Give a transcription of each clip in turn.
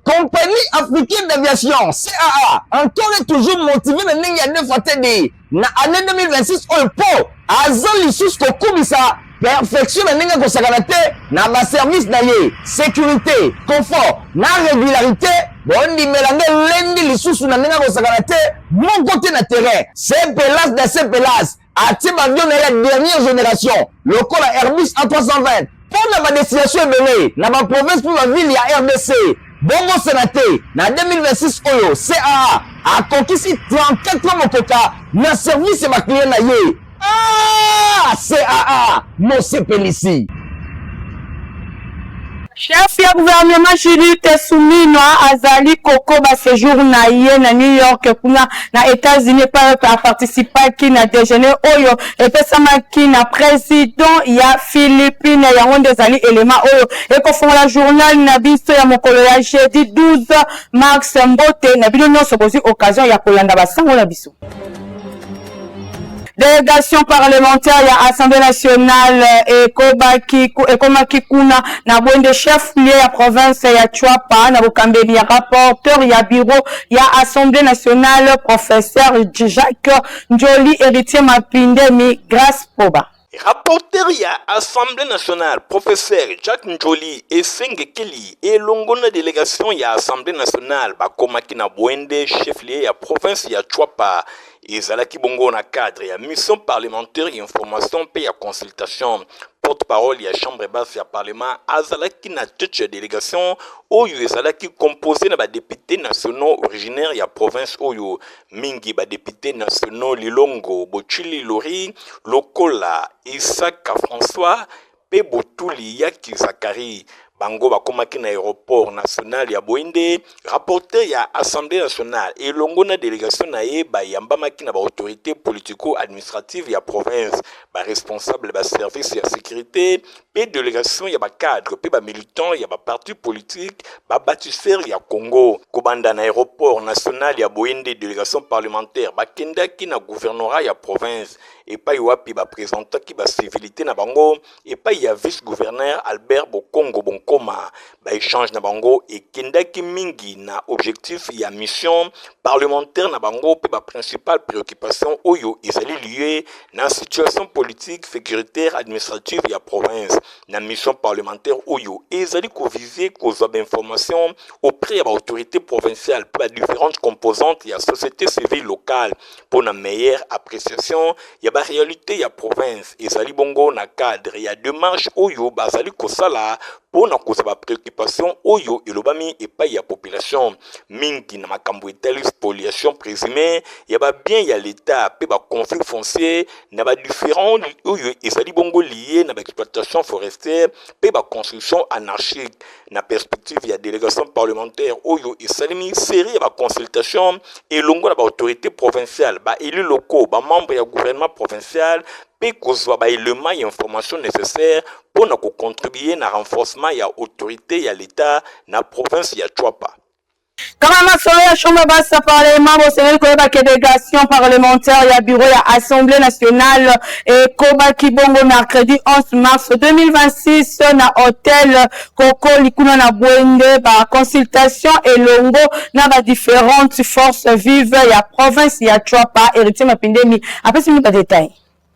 compagnie africaine d'aviation CAA encore et toujours motivé na ndenge ya DFATD na année 2026 oyo po aza lisusu kokubisa perfection na ndenge kosakana te na ba service na ye sécurité confort na régularité bondimelanga lendi lisusu na ndenge kosakana te moko te na terrain CPLAS na CPLAS atie bavion na ya dernière génération lokola Airbus A320 pour na ba destination ebele na ba province pour la ville ya RDC bongo sénaté na 2026 oyo CAA a conquis 34 mokoka na service ba client na ye CAA Mose Pelisi. Chef ya gouvernement Judith Suminwa azali koko ba séjour na ye na New York kuna na États-Unis pa participer ki na déjeuner oyo epesama ki na président ya Philippines ya onde ezali élément oyo ekofongola journal na biso ya mokolo ya jeudi 12 mars mbote na bino nyonso kozwi occasion ya kolanda basango na biso. Délégation parlementaire ya Assemblée nationale ekomaki kuna na bwende chef lieu ya province ya Chwapa na bokambeli ya rapporteur ya bureau ya Assemblée nationale professeur Jacques Njoli héritier Mapindemi Grace Poba. Rapporteur ya Assemblée nationale, professeur Jacques Njoli et Sengekeli et longona délégation ya Assemblée nationale bakomaki na bwende chef lieu ya province ya Chwapa. Ezalaki bongo na cadre ya mission parlementaire et information pe ya consultation. Porte-parole ya chambre basse ya parlement azalaki na tête ya délégation oyo ezalaki composé na ba députés nationaux originaires ya province oyo mingi ba députés nationaux Lilongo, Bochili Lori, Lokola, Isaka François pe Botuli Yaki Zakari. Bango bakomaki na aéroport national ya Boende, rapporteur ya Assemblée nationale et longona délégation na ye ba yambamaki na ba autorité politico-administrative ya province, ba responsable ba service ya sécurité, pe délégation ya ba cadre, pe ba militant ya ba parti politique, ba bâtisseur ya Congo. Kobanda na aéroport national ya Boende, délégation parlementaire ba kendaki na gouvernorat ya province et pa wapi ba présentaki ba civilité na bango et pa ya vice-gouverneur Albert Bokongo Bonkoma ba échange na bango et kendaki mingi na objectif ya mission parlementaire na bango pe ba principale préoccupation oyo ezali lié na situation politique sécuritaire administrative ya province na mission parlementaire oyo ezali ko viser kozwa information auprès ya ba autorité provinciale pe ba différentes composantes ya société civile locale pour na meilleure appréciation ya ba réalité ya province ezali bongo na cadre ya démarche oyo bazali kosala pour na koza ba préoccupation oyo elobami epai ya population mingi na makambo etali spoliation présumée ya ba bien ya l'état pe ba conflit foncier na ba différents oyo ezali bongo lié na ba exploitation forestière pe ba construction anarchique na perspective ya délégation parlementaire oyo esalimi série ya ba consultation elongo na ba autorité provinciale ba élus locaux ba membres ya gouvernement provincial pe kozwa ba éléments et informations nécessaires pour na contribuer na renforcement ya autorité ya l'état na province ya Chwapa. Kama masolo ya chambre basse parlement boseneli koyeba ke délégation parlementaire ya bureau ya Assemblée nationale ekobaki bongo mercredi 11 mars 2026 na hôtel Koko likuna na Bwende ba consultation elongo na ba différentes forces vives ya province ya Chwapa héritier Mapindemi apesi mi ba détail.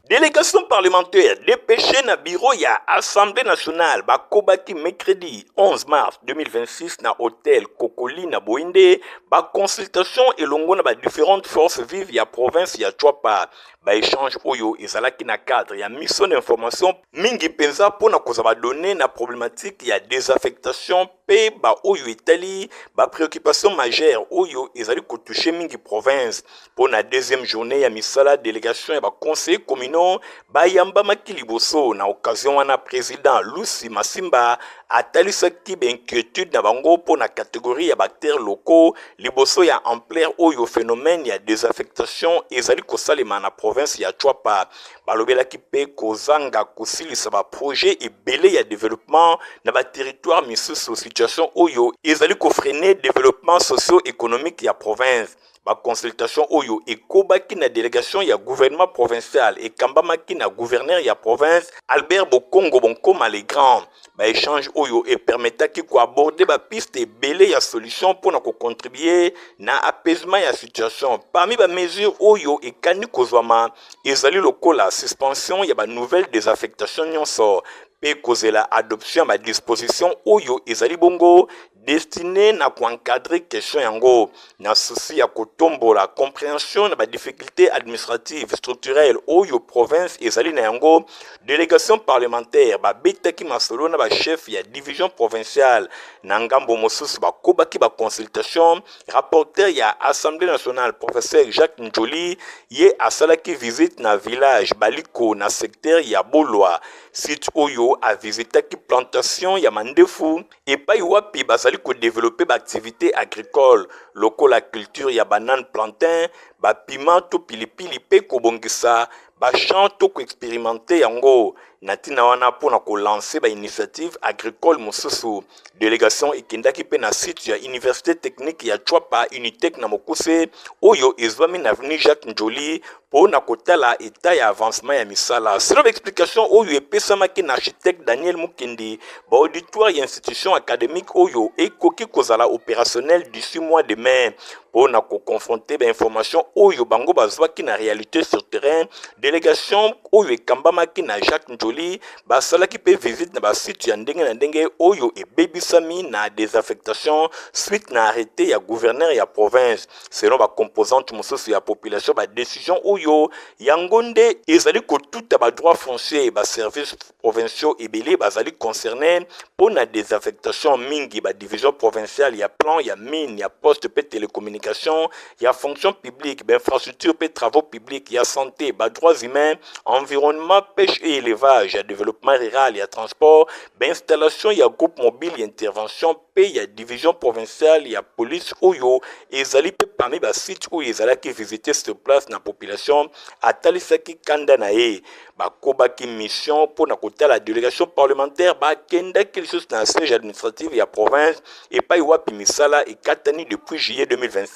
Délégation parlementaire dépêchée na bureau ya Assemblée nationale bakobaki mercredi 11 mars 2026 na hôtel Kokoli na Boinde ba consultation elongo na ba différentes forces vives ya province ya Chwapa ba échange oyo ezalaki na cadre ya mission d'information mingi penza pona koza ba donner na problématique ya désaffectation pe ba oyo etali ba préoccupation majeure oyo ezali ko toucher mingi province pona deuxième journée ya misala délégation ya ba conseil communaux ba yamba makiliboso na occasion wana président Lucy Masimba atalisaki ba inquiétude na bango pona catégorie ya bactères locaux liboso ya ampleur oyo phénomène ya désaffectation ezali ko salema na province ya Chwapa balobelaki pe kozanga kosilisa ba projet ebele ya développement na ba territoire misusu situation oyo ezali ko freiner développement socio-économique ya province ba consultation oyo ekobaki na délégation ya gouvernement provincial et kambamaki na gouverneur ya province Albert Bokongo Bonkoma les grands. Ba échange oyo et permetaki ko aborder ba piste belé ya solution pour na ko contribuer na apaisement ya situation. Parmi ba mesures oyo ekani kozwama ezali lokola suspension ya ba nouvelle désaffectation nyonso pe kozela adoption ba disposition oyo ezali bongo destiné na encadrer question yango na souci ya kotombola compréhension na ba difficulté administrative structurelle oyo province ezali na yango. Délégation parlementaire ba betaki masolo na ba chef ya division provinciale na ngambo mosusu ba kobaki ba consultation. Rapporteur ya Assemblée nationale professeur Jacques Njoli ye asalaki visite na village Baliko na secteur ya Bolwa. Site oyo a visitaki plantation ya mandefu epai wapi bazali ko développer ba activité agricole lokola culture ya banane plantain ba piment to pilipili pe kobongisa ba champ to ko expérimenter yango natina wana pona ko lancer ba initiative agricole mosusu. Délégation ekendaki pe na site ya université technique ya Chwapa Unitec na Mokuse oyo ezwami na avenue Jacques Njoli pona kotala état ya avancement ya misala. Selon explication oyo epesamaki na architecte Daniel Mukendi, ba auditoire ya institution académique oyo ekoki kozala opérationnel d'ici mois de mai pona ko confronter ba information oyo bango bazwaki na réalité sur terrain. Délégation oyo ekambamaki na Jacques Njoli basalaki pe visite na ba site ya ndenge na ndenge oyo ebebisami na désaffectation suite na arrêté ya gouverneur ya province. Selon ba composante mosusu ya population ba décision oyo yango nde ezali kotuta ba droit foncier ba services provinciaux ebele bazali concerné pona désaffectation mingi ba division provinciale ya plan ya mine ya poste pe télécommunication ya fonction publique ba infrastructure pe travaux publics ya santé ba droits humains environnement pêche et élevage ya développement rural ya transport ba installation ya groupe mobile ya intervention pe ya division provinciale ya police oyo ezali pe parmi ba site oyo ezalaki visiter sur place na population atalisaki kanda na ye bakobaki mission pour na kotala délégation parlementaire bakendaki lisusu na siège administratif ya province epai wapi misala ekatani depuis juillet 2025.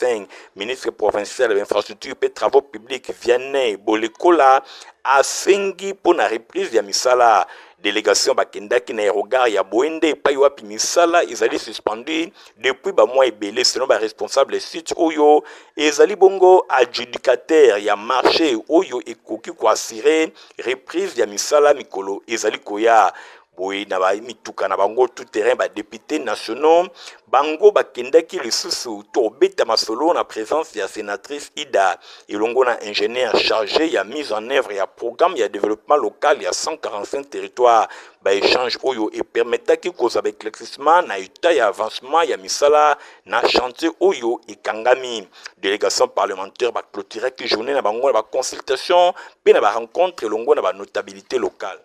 Ministre provincial de l'infrastructure et travaux publics Vianney Bolekola asengi pour na reprise ya misala. Délégation bakendaki na regard ya Boende epai wapi misala ezali suspendu depuis ba mois ebele selon ba responsable site oyo ezali bongo adjudicateur ya marché oyo ekoki ko assurer reprise ya misala mikolo ezali koya. Boye na ba mituka na bango tout terrain ba députés nationaux bango bakendaki lisusu to beta masolo na présence ya sénatrice Ida elongo na ingénieur chargé ya mise en œuvre ya programme ya développement local ya 145 territoires. Ba échange oyo et permetaki koza ba éclaircissement na état ya avancement ya misala na chantier oyo ekangami. Délégation parlementaire ba clôturer ki journée na bango na ba consultation pe na ba rencontre elongo na ba notabilité locale.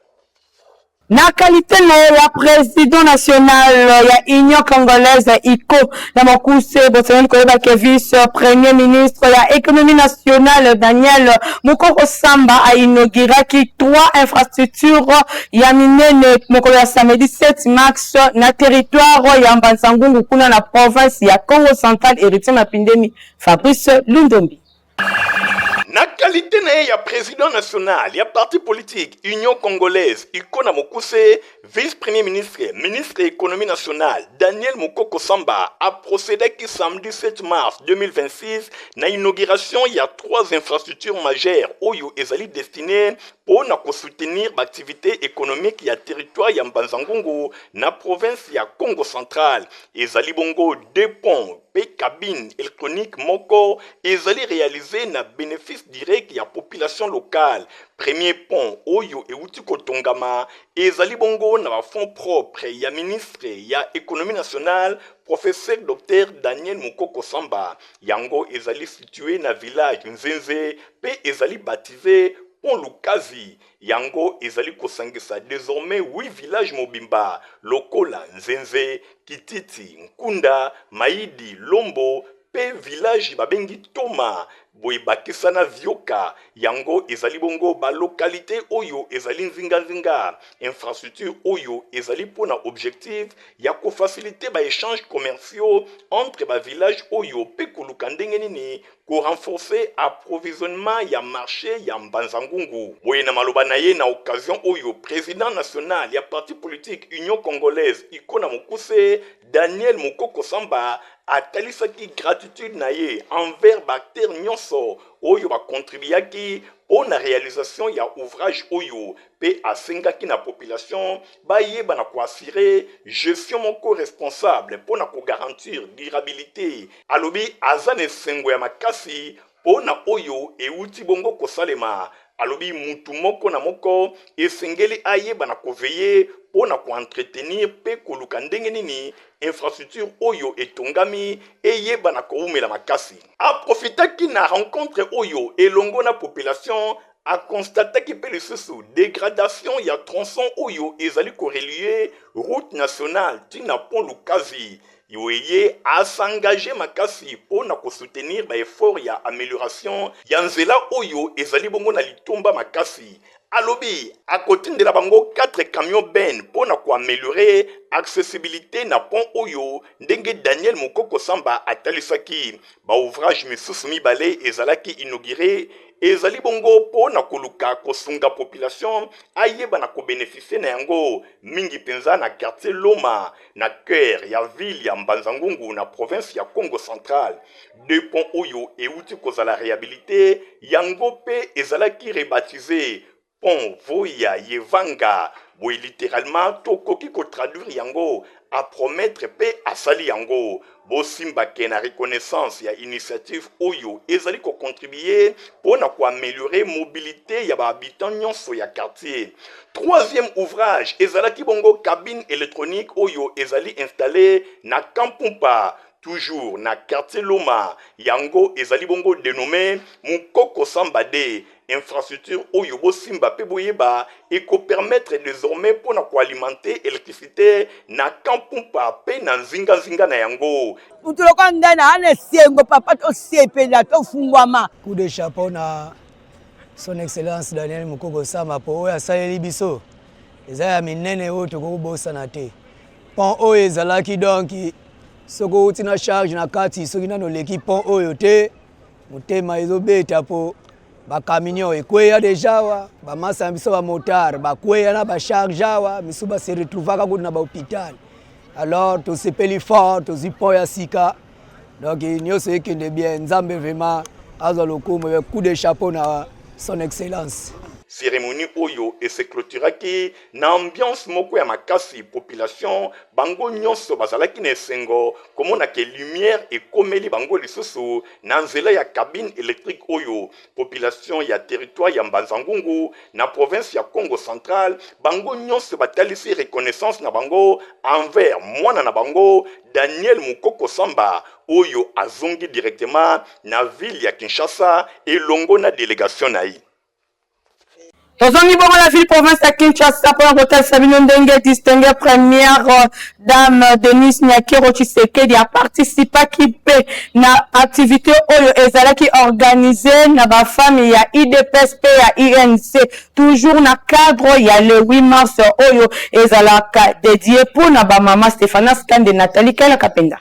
Na qualité ya président national ya Union Congolaise ICO na mokuse botsani koyeba ke vice premier ministre ya économie nationale Daniel Mukoko Samba a inauguraki 3 infrastructures ya minene mokolo ya samedi 7 mars na territoire ya Mbanzangungu kuna na province ya Congo Central héritier Mapindemi. Fabrice Lundombi. Na qualité na ya président national ya parti politique Union Congolaise Ikona Mokuse, vice-premier ministre, ministre de l'économie nationale Daniel Mukoko Samba a procédé qui samedi 7 mars 2026 na inauguration il y a 3 infrastructures majeures oyo ezali destinées pour na soutenir l'activité économique ya territoire ya Mbanzangungu na province ya Congo Central. Ezali bongo 2 ponts pe cabine électronique moko ezali réalisé na bénéfice direct ya population locale. Premier pont oyo euti kotongama ezali bongo na fonds propres ya ministre ya économie nationale professeur Dr Daniel Mukoko Samba. Yango ezali situé na village Nzenze pe ezali baptisé Pont Lukazi. Yango ezali kosangisa désormais 8 villages mobimba lokola Nzenze, Kititi, Nkunda, Maïdi, Lombo, pe village babengi Toma boye bakisana vioka yango ezali bongo ba localité oyo ezali nzinga infrastructure oyo ezali pona objectif ya ko faciliter ba échanges commerciaux entre ba village oyo pe koluka ndenge nini ko renforcer approvisionnement ya marché ya Mbanzangungu. Boye na maloba na ye na occasion oyo président national ya parti politique Union Congolaise Ikona Mokuse Daniel Mukoko Samba atalisaki gratitude na ye envers bakter nyonso oyo bakontribuaki pour la réalisation ya ouvrage oyo pe asengaki na population bayeba na koassurer gestion moko responsable pour na ko garantir durabilité alobi azane sengo ya makasi pour na oyo euti bongo kosalema alobi mutu moko na moko esengeli ayeba na koveye pour na ko-entretenir pe koluka ndenge nini infrastructure oyo etongami eyeba na koumela makasi. Aprofitaki na rencontre oyo elongo na population a constaté pe lisusu dégradation ya tronçon oyo ezali korelier route nationale tina pont Lukazi. Yoye a s'engager makasi pour na ko soutenir ba effort ya amélioration ya nzela oyo ezali bongo na litomba makasi. Alobi, à côté de la bango 4 camions ben pour na ko améliorer accessibilité na pont oyo ndenge Daniel Mukoko Samba atalisaki ba ouvrage misusu mibale ezalaki inauguré ezali bongo po na koluka kosunga population ayeba na ko bénéficier na yango mingi penza na quartier Loma na cœur ya ville ya Mbanzangungu na province ya Congo central. Deux ponts oyo euti kozala réhabilité yango pe ezalaki rebaptisé Pont Voya Yevanga, boy littéralement tokoki ko traduire yango à promettre pe asali yango. Bo simba ke na reconnaissance ya initiative oyo ezali ko contribuer pour na ko améliorer mobilité ya ba habitants nyonso ya quartier. Troisième ouvrage ezalaki bongo cabine électronique oyo ezali installé na Kampumpa. Toujours na quartier Loma, yango ezali bongo dénommé Mukoko Sambade, infrastructure oyo bo simba pe boyeba et ko permettre désormais pour na ko alimenter électricité na Kampumpa pe na nzinga na yango. Utuloko ndana ane sengo papa to sepela to fungwama. Coup de chapeau na son excellence Daniel Mukoko Samba po oya saleli biso. Ezaya minene oyo toko bosa na te. Pon oyo ezalaki donc soko utina charge na kati soki nano leki pont oyo te motema ezobeta po bakamion ekweya deja wa bamasa biso ba motar bakweya na ba charge awa misu ba se retrouvaka kuna ba hôpital alors to sepeli fort to zipo ya sika donc nyonso ekende bien nzambe vraiment azo lokumu coup de chapeau na son excellence. Cérémonie oyo et se clôturaki na ambiance moko ya makasi population bango nyonso bazalaki na esengo komona ke lumière ekomeli bango lisusu na nzela ya cabine électrique oyo population ya territoire ya Mbanzangungu na province ya Congo central bango nyonso batalisi reconnaissance na bango envers mwana na bango Daniel Mukoko Samba oyo azongi directement na ville ya Kinshasa elongo na délégation na ye. Tozongi bongo la ville province à Kinshasa pour l'hôtel Sabino Ndenge distingué première dame Denise Nyakero Tshisekedi a participé qui peut na activité oyo ezalaki organisée na ba famille ya IDPSP ya INC toujours na cadre ya le 8 mars oyo ezalaka dédié pour na ba maman Stéphana Skande Nathalie Kala Kapenda.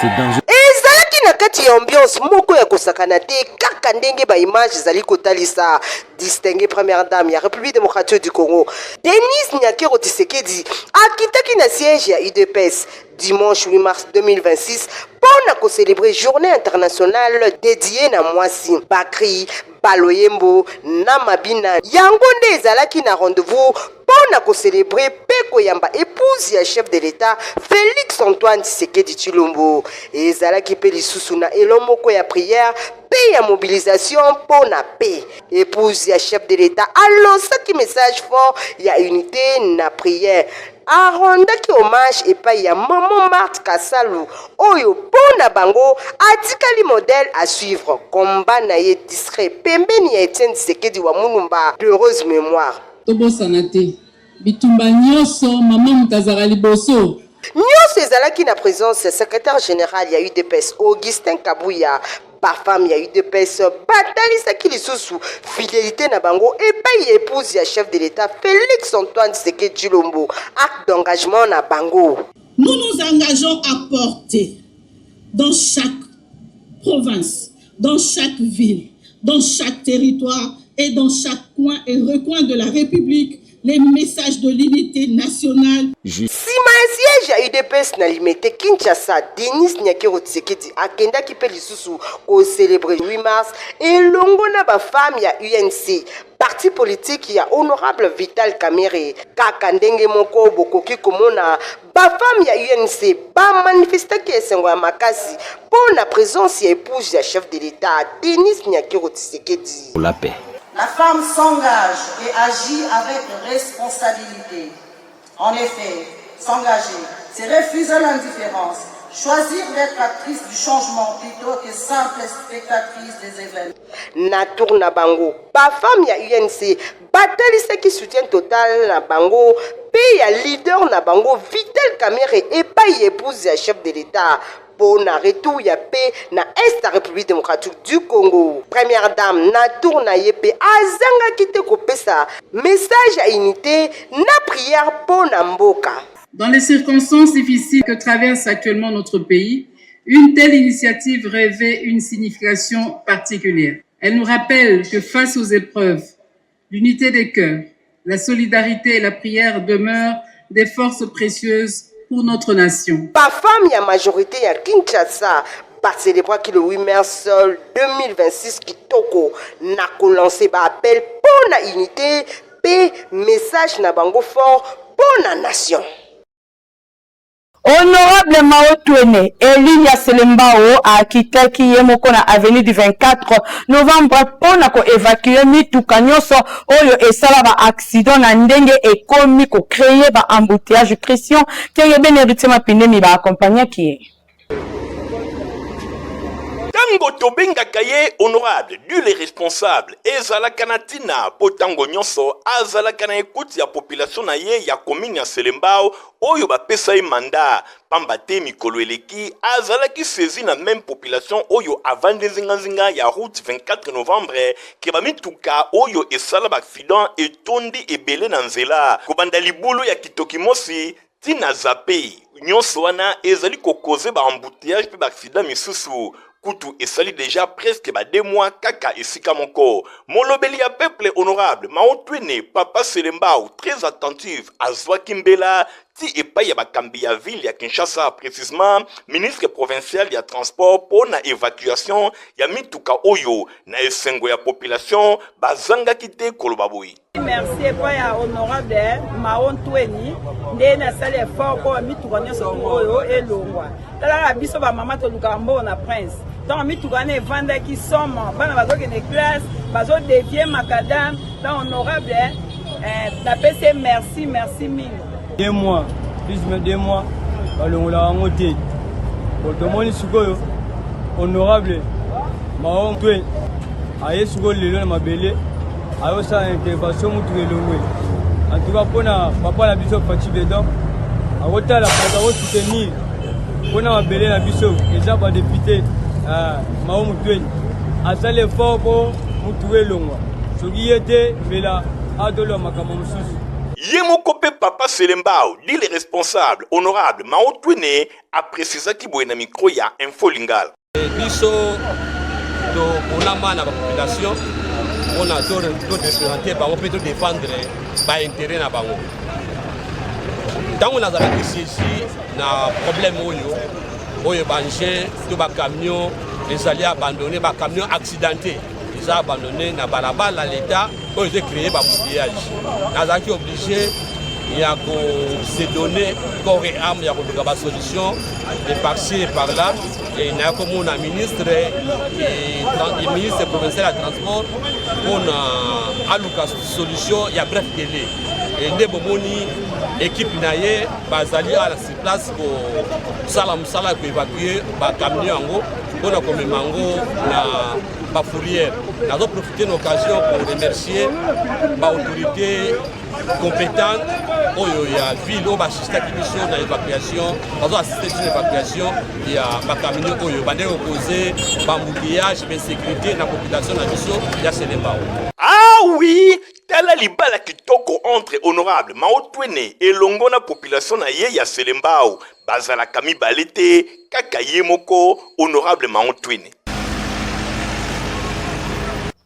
C'est dangereux. Ezalaki na kati ya ambiance moko ya kosakana te kaka ndenge ba image zali kotalisa distinguée première dame ya République démocratique du Congo Denise Nyakero Tshisekedi akitaki na siège ya UDPS dimanche 8 mars 2026 pour na célébrer journée internationale dédiée na mwasi Bakri Baloyembo na Mabina yango nde ezalaki na rendez-vous pour na célébrer peko yamba épouse ya chef de l'État Félix Antoine Tshisekedi Tshilombo ezalaki pe lisusu na elomoko ya prière pe ya mobilisation pour na paix épouse ya chef de l'État alosaki message fort ya unité na prière arondaki hommage epai ya maman Marthe Kasalu oyo pona bango atikali modèle à suivre combat na ye discret pembeni ya Etienne Tshisekedi wa Mulumba d'heureuse mémoire tobosana te bitumba nyonso mama mutazara liboso Nyonso ezalaki na présence secrétaire général ya UDPS Augustin Kabouya. Bafam ya UDPS batalisaki lisusu fidélité na bango epai épouse ya chef de l'État Félix Antoine Tshisekedi Tshilombo, acte d'engagement na bango. Nous nous engageons à porter dans chaque province, dans chaque ville, dans chaque territoire et dans chaque coin et recoin de la République les messages de l'unité nationale. Sima siège ya UDPS na limité Kinshasa, Denis Nyakero Tshisekedi akendaki pe lisusu ko célébrer 8 mars elongo na ba femme ya UNC. Parti politique ya honorable Vital Kamerhe kaka ndenge moko bokoki komona ba femme ya UNC ba manifestaki esengo ya makasi pour la présence ya épouse ya chef de l'État Denis Nyakero Tshisekedi. Pour la paix. La femme s'engage et agit avec responsabilité. En effet, s'engager, c'est refuser l'indifférence, choisir d'être actrice du changement plutôt que simple spectatrice des événements. Natour na bango, ba femme ya UNC, batalisaki soutien total na bango, pe ya leader na bango Vital Kamerhe et pas épouse ya chef de l'État. Pour na retour ya paix na Est la République démocratique du Congo. Première dame na tour na yepe azanga kite kopesa message à unité na prière pour na mboka. Dans les circonstances difficiles que traverse actuellement notre pays, une telle initiative revêt une signification particulière. Elle nous rappelle que face aux épreuves, l'unité des cœurs, la solidarité et la prière demeurent des forces précieuses pour notre nation. Pas femme ya majorité ya Kinshasa ba célébrer le 8 mars 2026 kitoko na ko lancer ba appel pour la unité paix message na bango fort pour la nation. Honorable Mao Twene, Eliya Selembao a kitaki yemoko na avenue du 24 novembre pona ko évacuer mituka nyonso oyo esala ba accident na ndenge ekomi ko créer ba embouteillage pression kenge benerite mapindemi ba accompagner ki. Tango tobengaka ye honorable du les responsables ezalaka na tina po tango nyonso azalaka na écoute ya population na ye ya commune ya Selembao oyo bapesa ye mandat pamba te mikolo eleki azalaki saisi na même population oyo avandi nzinga ya route 24 novembre ke bamituka oyo esala ba accident etondi ebele na nzela kobanda libulu ya kitoki mosi tina zape nyonso wana ezali kokoze ba embouteillage pe ba accident misusu Kutu esali déjà presque 2 mois kaka esika moko. Molobeli ya peuple honorable Mao Twene papa Selembao très attentif azwa kimbela ti epai ya bakambi ya ville ya Kinshasa précisément ministre provincial ya transport pour na évacuation ya mituka oyo na esengo ya population bazanga kite koloba boyi. Merci pas ya honorable Mao Twene nde na sali effort pour mituka nyonso oyo elongwa. Tala biso ba mama to lukambo na prince. Donc mituka ne vanda ki somme bana bazoke de classe bazo dévier macadam donc honorable na PC merci mille. 2 mois, plus de 2 mois, on l'a monté. Pour le monde, honorable, Mao Twene, aïe, sugo le long ma belle, aïe, ça intervention mutuelle longue. En tout cas, pour na papa la biso fatigué dedans, à hauteur la pour soutenir, pour na belle la biso, déjà pas député, Mao Twene, à ça l'effort pour mutuelle longue. Ce qui était, mais là, adolo makamam sous. Yemokope papa Selembao, dit les responsables honorable Mao Twene a précisé qu'il y a un micro ya info lingala. Biso do onama na population on a tout représenter ba on peut défendre ba intérêt na bango. Tant on a ici na problème oyo banje to ba camion les alliés abandonnés ba camion accidenté. Ils ont abandonné na balabala l'État pour créer ba bouillage. Nazaki obligé il y a se donner corps et âme, il y a une solution de par-ci et par-là. Et il y a comme un ministre et ministre provincial de transport pour une solution, il y a bref délai. Et nous avons une équipe naïe basée à la place pour salam pour évacuer les camions pour nous comme mango la fourrière. Nous avons profité de l'occasion pour remercier l'autorité compétente oyo ya ville oyo basistaki biso na évacuation bazoasiste biso na évacuation ya bakamino oyo bandeki kokoze bambouteillage bainsécurité na population na biso ya Selembao. Ah oui, tala libala kitoko entre honorable Mao Twene elongo na population na ye ya Selembao bazalaka mibale te kaka ye moko honorable Mao Twene.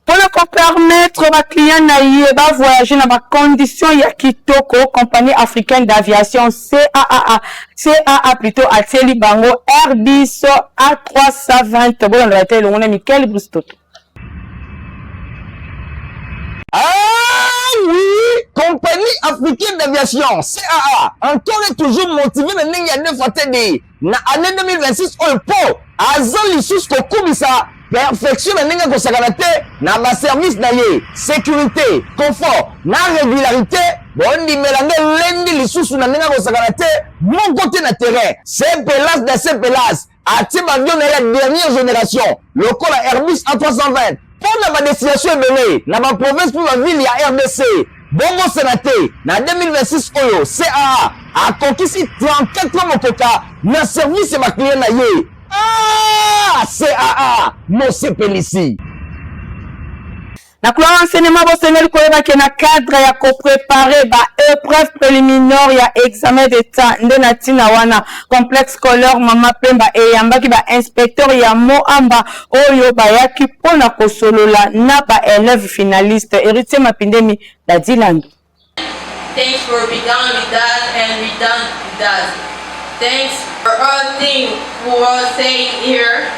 Pour ne permettre aux clients de voyager dans des conditions ya kitoko, compagnie africaine d'aviation CAA plutôt à Teli Bango Airbus A320. Bon, on va le Michael Brustoto. Ah oui, compagnie africaine d'aviation CAA encore et toujours motivé na ndenge ya nefatedi na année 2026 opo azali sous kokubisa perfection na ndenge kosakana te na ba service na ye sécurité confort na régularité bondi melange lendi lisusu na ndenge kosakana te mon côté na terrain c'est pelas de ces pelas ati avion na la dernière génération lokola Airbus A320 pour la destination ebele na ba province pour la ville ya RDC bongo sénaté na 2026 oyo CAA a conquis 34 motoka na service ba client na ye. Ah, CAA Mose Pelisi. Na kula enseignement bosengeli koyeba ke na cadre ya ko préparer ba épreuve préliminaire ya examen d'état nde na tina wana complexe scolaire Mama Pemba eyambaki ba inspecteur ya Moamba oyo bayaki pona kosolola na ba élève finaliste Héritier Mapindemi da Dilandu. Thanks for being with us and we done with us. Thanks for all things we are saying here.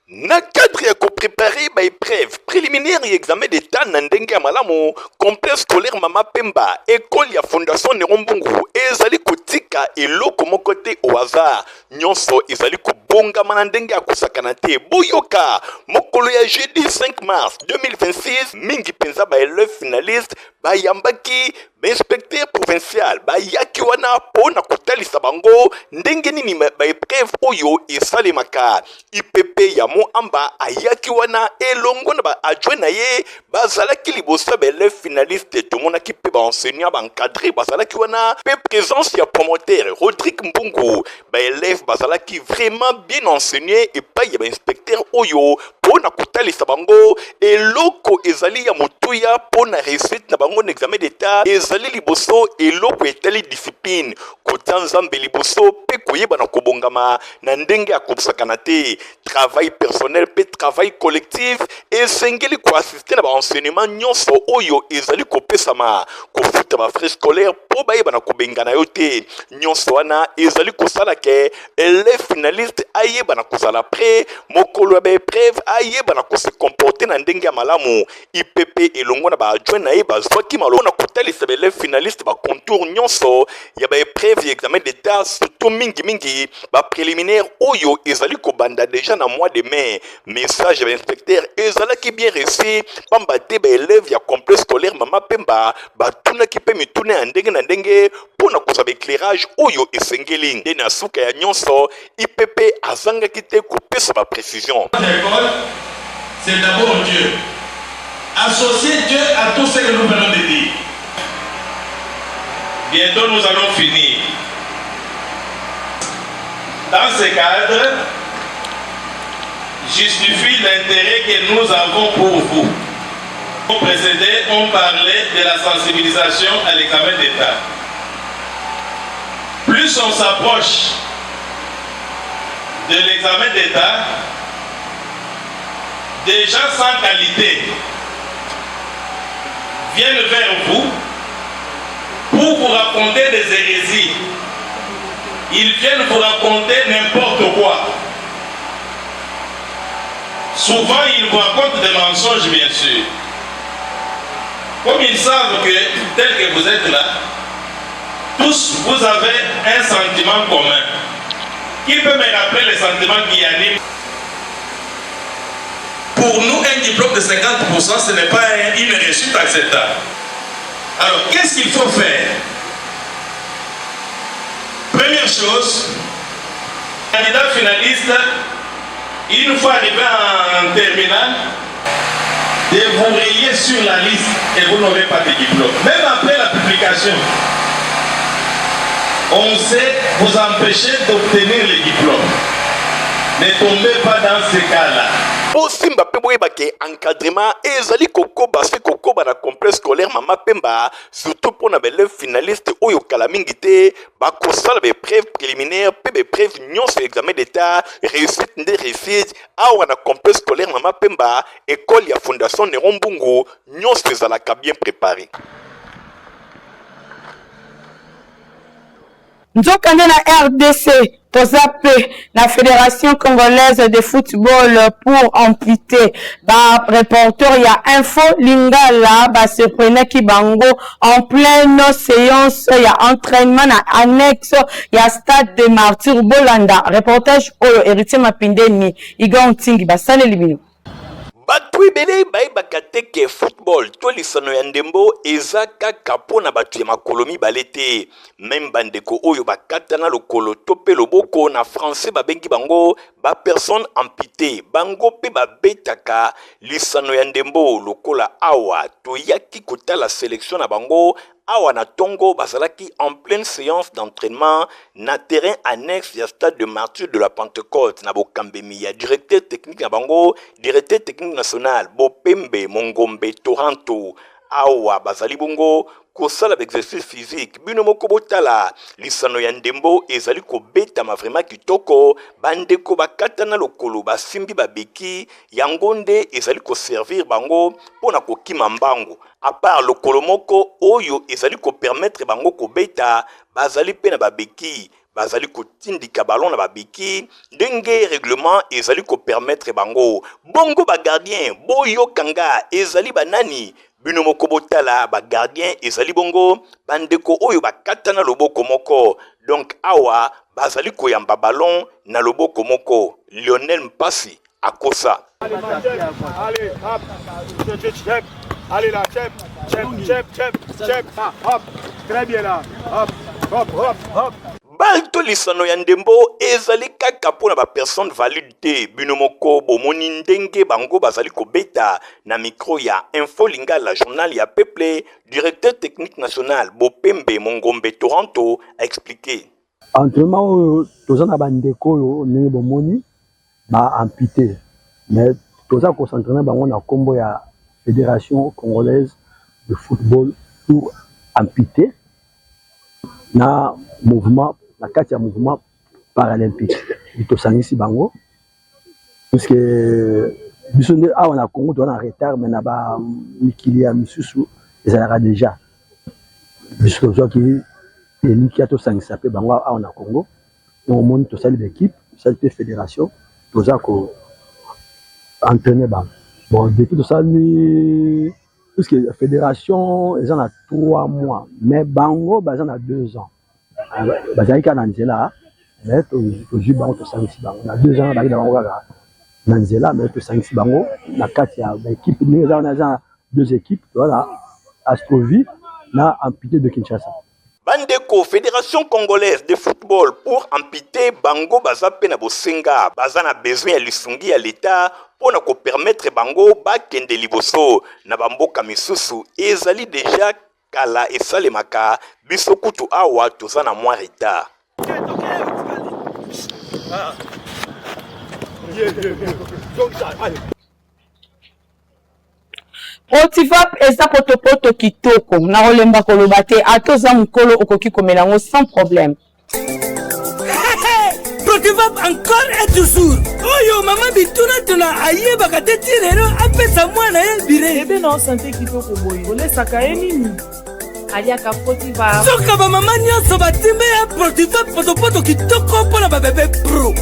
Na cadre ya ko préparer ba épreuve préliminaire et examen d'état na ndenge ya malamu complexe scolaire Mama Pemba école ya fondation Nerombungu ezali kotika eloko moko te au hasard nyonso ezali kobongama na ndenge ya kosakana te boyoka mokolo ya jeudi 5 mars 2026 mingi penza ba élève finaliste ba yambaki ba inspecteur provincial ba yaki wana pona kotalisa bango ndenge nini ba épreuve oyo esalemaka IPP ya Moamba ayaki wana elongo na ba adjoint na ye bazalaki liboso ba élève finaliste tomonaki pe ba enseignant ba encadré bazalaki wana pe présence ya promoteur Rodrigue Mbungu ba élève bazalaki vraiment bien enseigné et pas ya ba inspecteur oyo pona kotalisa bango eloko ezali ya motuya pona réussite na bango examen d'état ezali liboso eloko etali discipline kotia nzambe liboso pe koyeba na kobongama na ndenge ya kosakana te travail personnel pe travail collectif esengeli koassiste na baenseignement nyonso oyo ezali kopesama kofuta bafrais scolaire po bayeba na kobengana yo te nyonso wana ezali kosala ke élève finaliste ayeba na kozala prêt mokolo ya baépreuve ayeba na kose comporter na ndenge ya malamu IPP elongo na baadjoint na ye bazwaki malo na kotalisa baélève finaliste bacontour nyonso ya baépreuve ya examen d'état surtout mingi bapréliminaire oyo ezali kobanda déjà na mois de mai message ya bainspecteur ezalaki bien reçu pamba te baélève ya complexe scolaire Mama Pemba batunaki mpe mituna ya ndenge na ndenge mpona kozwa baéclairage oyo esengeli nde na suka ya nyonso IPP azangaki te kopesa baprécision. C'est d'abord Dieu. Associer Dieu à tout ce que nous venons de dire. Bientôt nous allons finir. Dans ce cadre, justifie l'intérêt que nous avons pour vous. Au précédé, on parlait de la sensibilisation à l'examen d'État. Plus on s'approche de l'examen d'État, des gens sans qualité viennent vers vous pour vous raconter des hérésies. Ils viennent vous raconter n'importe quoi. Souvent, ils vous racontent des mensonges, bien sûr. Comme ils savent que, tel que vous êtes là, tous vous avez un sentiment commun. Qui peut me rappeler les sentiments qui animent? Pour nous, un diplôme de 50%, ce n'est pas une réussite acceptable. Alors, qu'est-ce qu'il faut faire? Première chose, candidat finaliste, une fois arrivé en terminale, de vous rayer sur la liste et vous n'aurez pas de diplôme. Même après la publication, on sait vous empêcher d'obtenir les diplômes. Ne tombez pas dans ces cas-là. Po simba pe boye bake encadrement ezali kokoba se kokoba na complexe scolaire Mama Pemba surtout pour na belle finaliste oyo kala mingi te ba kosala be preuve préliminaire pe be preuve nyonso examen d'état réussite nde réussite awa na complexe scolaire Mama Pemba école ya fondation Néron Mbungu nyonso ezalaka bien préparé. Nzokande na RDC Tozape, la Fédération Congolaise de Football pour amputer. Bah, reporter, il y a Info Lingala, bah, se prenait qui bango en pleine séance, il y a entraînement à annexe, il y a stade de Martyr Bolanda. Reportage, héritier Mapindeni, Igor Ntingi, bah, ça l'élimine. Batu ebele bayebaka te ke football to lisano ya ndembo eza kaka mpona bato ya makolo mibale te. Meme bandeko oyo bakatana lokolo to mpe loboko na français babengi bango bapersone ampute bango mpe babetaka lisano ya ndembo lokola awa toyaki kotala sélection na bango. Awa na Tongo bazalaki en pleine séance d'entraînement na terrain annexe ya stade de Martyr de la Pentecôte na Bokambemi ya directeur technique na bango directeur technique national Bopembe Mongombe Toronto. Awa bazali bongo kosala exercice physique bino moko botala lisano ya ndembo ezali kobetama vraiment kitoko bandeko bakatana lokolo basimbi babeki yango nde ezali koservir bango mpona kokima mbango. À part le kolomoko oyo ezali ko permettre bango kobeta bazali pe na babeki bazali ko tindika ballon na babeki ndenge règlement ezali ko permettre bango bongo ba gardien boyo kanga ezali banani bino moko botala ba gardien ezali bongo bandeko oyo bakatana loboko moko donc awa bazali ko yamba ballon na loboko moko. Lionel Mpasi akosa. Allez, hop, allez là, chep, hop, très bien là, hop. Balto lisano ya ndembo ezali kaka pona ba personne valide te bino moko bomoni ndenge bango bazali kobeta na micro ya Info Lingala journal ya peuple directeur technique national Bopembe Mongombe Toronto a expliqué. Entraînement toza na bandeko yo ndenge bomoni ba amputé mais toza ko s'entraîner bango na kombo ya Fédération Congolaise de Football pour amputé na mouvement la carte mouvement paralympique itosangisi bango puisque biso nde awa na Congo toza na retard mais na ba mikili ya misusu ezalaka déjà biso tozoki eliki atosangisa mpe bango awa na Congo omoni tosali l'équipe tosali mpe fédération toza ko entraîner bango bon depuis tosali puisque la fédération eza na 3 mois mais bango baza na 2 ans bazali kaka na nzela mais tozwi bango tosangisi bango na 2 ans bazali na bango kaka na nzela mais tosangisi bango na kati ya baéquipe ndenge eza wana eza na 2 équipes toza Astrovi na amputé de Kinshasa. Bandeko Fédération Congolaise de Football pour amputer bango baza pe na bosenga baza na besoin ya lisungi ya l'État pona ko permettre bango bakende liboso na bamboka misusu ezali déjà kala esalemaka biso kutu awa toza na mwa retard. Protivap eza potopoto kitoko na olemba koloba te atoza mukolo okoki komelango sans problème. Protivap encore et toujours. Oyo mama bituna tuna ayeba kateti lero apesa mwana ye bire. Ebe na santé kitoko boye. Olesaka nini? Aliaka Protivap. Soka ba mama nyonso batimbe ya Protivap potopoto kitoko pona ba bébé pro.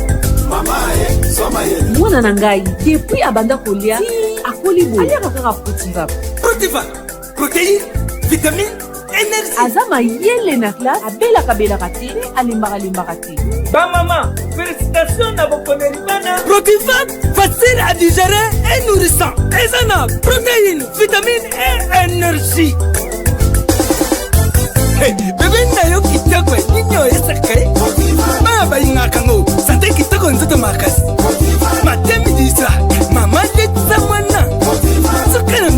Mama ye, soma ye. Mwana na ngai depuis abanda kolia akoli boye. Aliaka kaka Protivap. Protivap, protéine, vitamine, énergie. Azama yele na classe abelaka belaka te alimbaka te. Ba maman, félicitations à vos connaissances. Protivap, facile à digérer et nourrissant. Ezana, protéines, vitamines et énergie. Hey, bébé nayo kitoko ninyo esakare. Baba ingakango, santé kitoko nzoto makasi. Matemi disa, mama de zamana. Sokana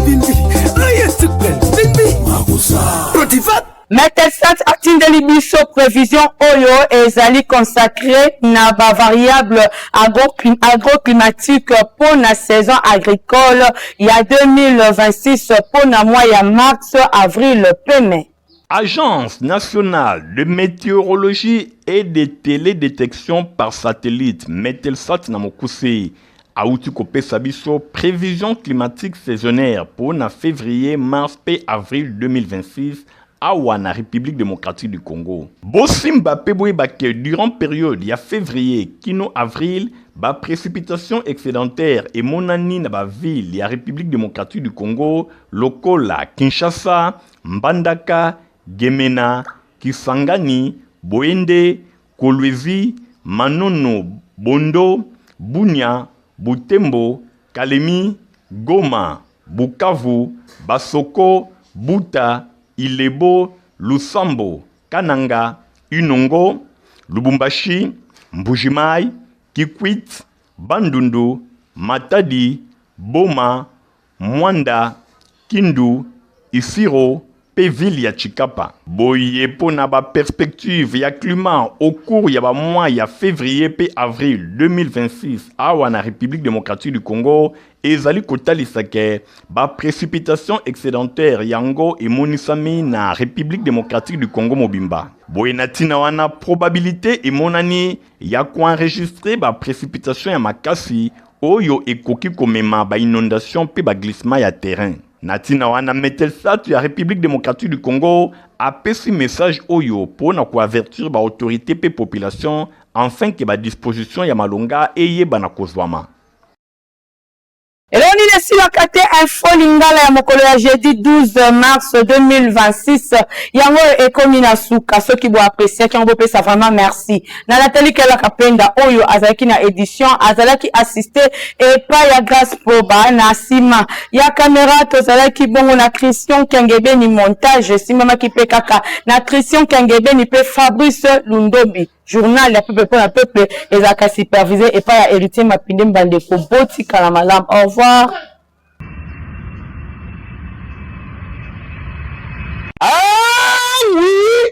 présidente atindeli biso prévision oyo ezali consacré na ba variable agroclimatique pour la saison agricole il y a 2026 pour na mois ya mars avril mai. Agence nationale de météorologie et de télédétection par satellite Metelsat Namokuse auti kopesa biso prévision climatique saisonnière pour na février, mars et avril 2026 awa na République démocratique du Congo. Bosimba peboye bake durant période ya février kino avril ba précipitation excédentaire et monani na ba ville ya République démocratique du Congo lokola Kinshasa, Mbandaka, Gemena, Kisangani, Boende, Kolwezi, Manono, Bondo, Bunia, Butembo, Kalemi, Goma, Bukavu, Basoko, Buta, Ilebo, Lusambo, Kananga, Unongo, Lubumbashi, Mbujimai, Kikwit, Bandundu, Matadi, Boma, Mwanda, Kindu, Isiro, Péville ya Chikapa. Boye pona ba perspective ya climat au cours ya ba mois ya février pe avril 2026 awa na République démocratique du Congo ezali kotalisa ke ba précipitation excédentaire yango et monisami na République démocratique du Congo mobimba. Boye natina wana probabilité et monani ya ko enregistrer ba précipitation ya makasi oyo ekoki komema ba inondation pe ba glissement ya terrain. Natina wana Metelsat ya République démocratique du Congo a pesi message oyo pour na ko avertir ba autorité pe population afin que ba disposition ya malonga eye bana kozwama. Eloni lesilaka te info lingala ya mokolo ya jeudi 12 mars 2026 yango ekomi na suka soki bo apprécier ki yango pesa vraiment merci na Nathalie Kelaka Penda oyo azalaki na édition azalaki assisté epa ya Grâce Poba na sima ya caméra tozalaki bongo na Christian Kengebe ni montage simama ki pe kaka na Christian Kengebe ni pe Fabrice Lundobi journal ya peuple pour la peuple ezaka supervisé et pas ya héritier Mapinde Mbandeko boti kala malam. Au revoir. Ah oui,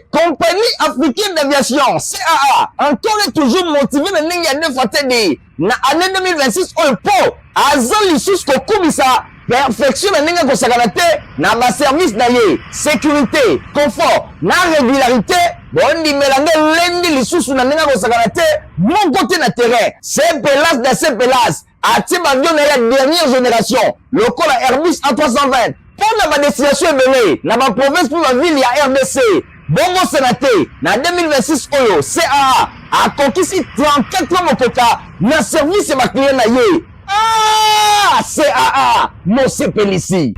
compagnie africaine d'aviation CAA encore et toujours motivé na ndenge ya neuf atende na année 2026 oyo po azali lisusu kokubisa perfection na ndenge kosakana te na ba service na ye sécurité confort na régularité bondi melange lendi lisusu na ndenge kosakana te moko te na terrain CPLAS na CPLAS atie bavion na ya dernière génération lokola Airbus A320 pour la destination ebele na ba province pour la ville ya RDC bongo sénaté na 2026 oyo CAA a conquis 34 mokoka na service ya ba client na ye. Ah, CAA, mon CPLC.